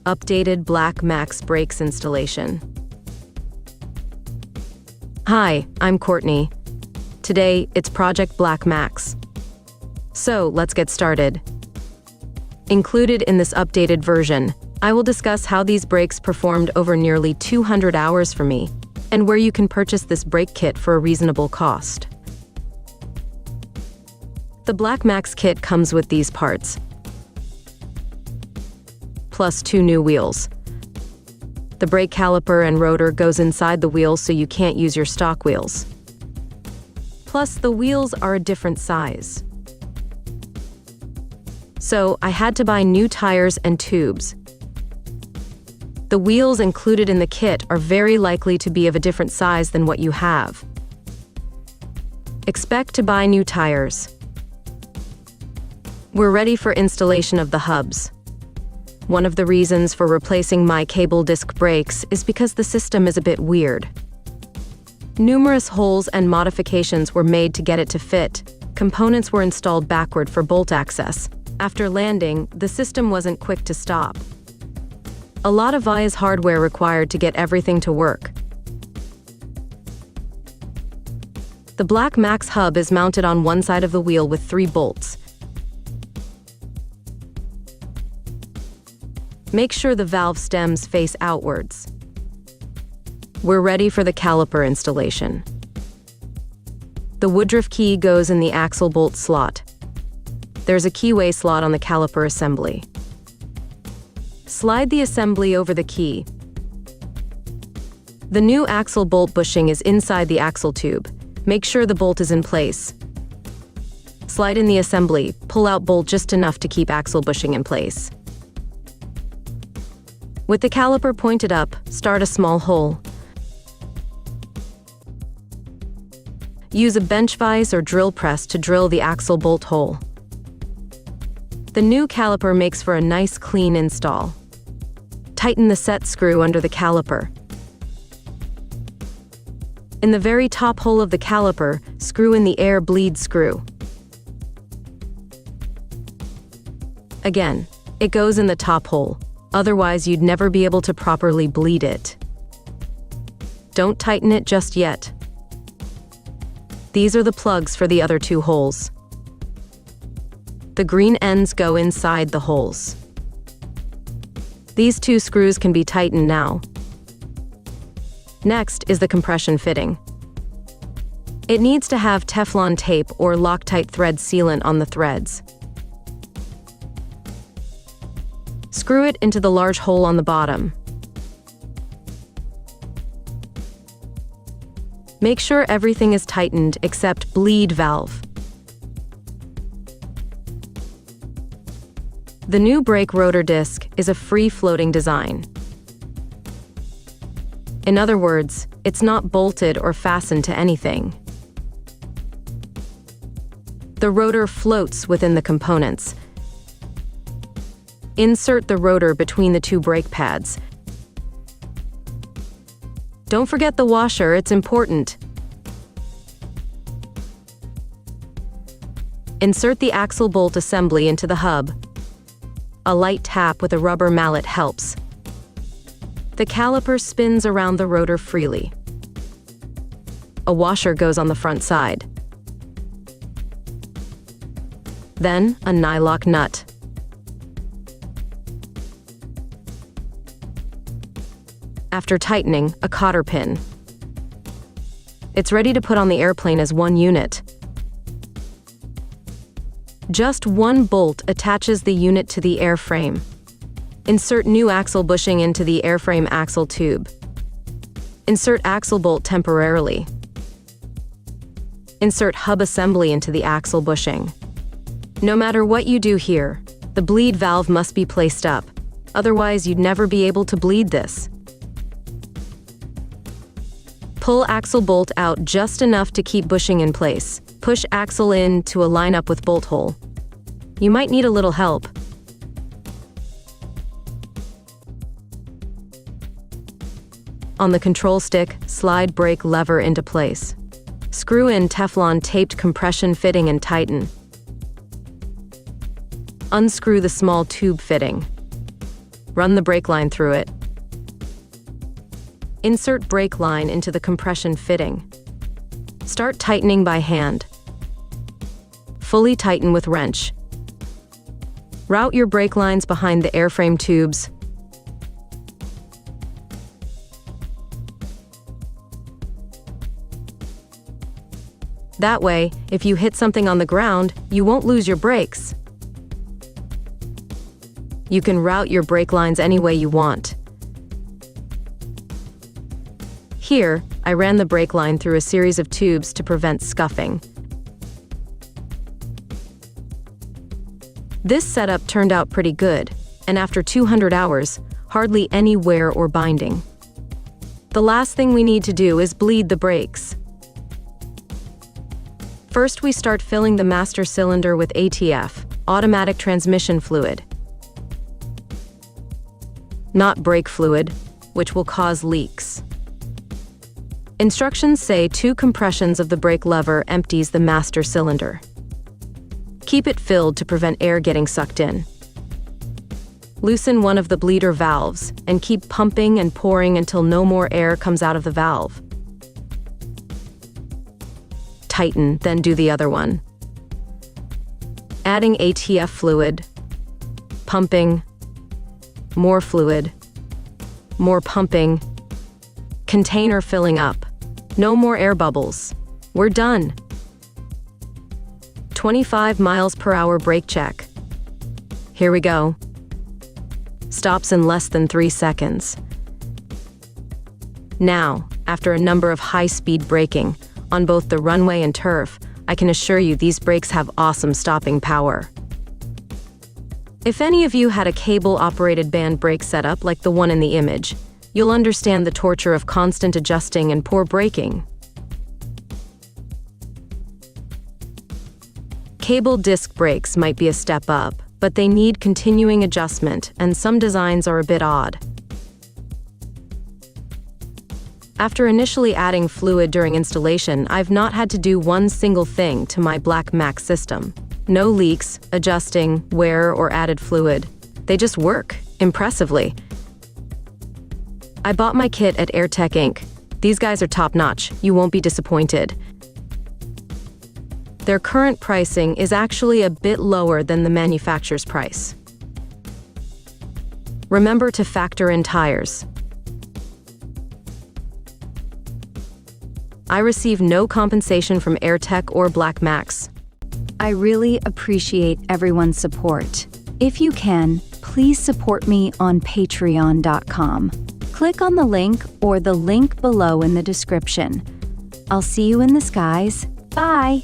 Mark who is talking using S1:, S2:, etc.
S1: Updated Black Max Brakes Installation. Hi, I'm Courtney. Today, it's Project Black Max. So, let's get started. Included in this updated version, I will discuss how these brakes performed over nearly 200 hours for me, and where you can purchase this brake kit for a reasonable cost. The Black Max kit comes with these parts, plus 2 new wheels. The brake caliper and rotor goes inside the wheels so you can't use your stock wheels. Plus, the wheels are a different size. So, I had to buy new tires and tubes. The wheels included in the kit are very likely to be of a different size than what you have. Expect to buy new tires. We're ready for installation of the hubs. One of the reasons for replacing my cable disc brakes is because the system is a bit weird. Numerous holes and modifications were made to get it to fit. Components were installed backward for bolt access. After landing, the system wasn't quick to stop. A lot of IS hardware required to get everything to work. The Black Max hub is mounted on one side of the wheel with 3 bolts. Make sure the valve stems face outwards. We're ready for the caliper installation. The Woodruff key goes in the axle bolt slot. There's a keyway slot on the caliper assembly. Slide the assembly over the key. The new axle bolt bushing is inside the axle tube. Make sure the bolt is in place. Slide in the assembly, pull out bolt just enough to keep axle bushing in place. With the caliper pointed up, start a small hole. Use a bench vise or drill press to drill the axle bolt hole. The new caliper makes for a nice clean install. Tighten the set screw under the caliper. In the very top hole of the caliper, screw in the air bleed screw. Again, it goes in the top hole. Otherwise, you'd never be able to properly bleed it. Don't tighten it just yet. These are the plugs for the other 2 holes. The green ends go inside the holes. These 2 screws can be tightened now. Next is the compression fitting. It needs to have Teflon tape or Loctite thread sealant on the threads. Screw it into the large hole on the bottom. Make sure everything is tightened except bleed valve. The new brake rotor disc is a free-floating design. In other words, it's not bolted or fastened to anything. The rotor floats within the components. Insert the rotor between the 2 brake pads. Don't forget the washer, it's important. Insert the axle bolt assembly into the hub. A light tap with a rubber mallet helps. The caliper spins around the rotor freely. A washer goes on the front side. Then, a nylock nut. After tightening, a cotter pin. It's ready to put on the airplane as one unit. Just one bolt attaches the unit to the airframe. Insert new axle bushing into the airframe axle tube. Insert axle bolt temporarily. Insert hub assembly into the axle bushing. No matter what you do here, the bleed valve must be placed up. Otherwise, you'd never be able to bleed this. Pull axle bolt out just enough to keep bushing in place. Push axle in to align up with bolt hole. You might need a little help. On the control stick, slide brake lever into place. Screw in Teflon taped compression fitting and tighten. Unscrew the small tube fitting. Run the brake line through it. Insert brake line into the compression fitting. Start tightening by hand. Fully tighten with wrench. Route your brake lines behind the airframe tubes. That way, if you hit something on the ground, you won't lose your brakes. You can route your brake lines any way you want. Here, I ran the brake line through a series of tubes to prevent scuffing. This setup turned out pretty good, and after 200 hours, hardly any wear or binding. The last thing we need to do is bleed the brakes. First, we start filling the master cylinder with ATF, automatic transmission fluid, not brake fluid, which will cause leaks. Instructions say 2 compressions of the brake lever empties the master cylinder. Keep it filled to prevent air getting sucked in. Loosen one of the bleeder valves and keep pumping and pouring until no more air comes out of the valve. Tighten, then do the other one. Adding ATF fluid, pumping, more fluid, more pumping, container filling up. No more air bubbles. We're done. 25 miles per hour brake check. Here we go. Stops in less than 3 seconds. Now, after a number of high-speed braking, on both the runway and turf, I can assure you these brakes have awesome stopping power. If any of you had a cable-operated band brake setup like the one in the image, you'll understand the torture of constant adjusting and poor braking. Cable disc brakes might be a step up, but they need continuing adjustment, and some designs are a bit odd. After initially adding fluid during installation, I've not had to do one single thing to my Black Max system. No leaks, adjusting, wear, or added fluid. They just work, impressively. I bought my kit at AirTech Inc. These guys are top-notch, you won't be disappointed. Their current pricing is actually a bit lower than the manufacturer's price. Remember to factor in tires. I receive no compensation from AirTech or Black Max.
S2: I really appreciate everyone's support. If you can, please support me on patreon.com. Click on the link or the link below in the description. I'll see you in the skies. Bye!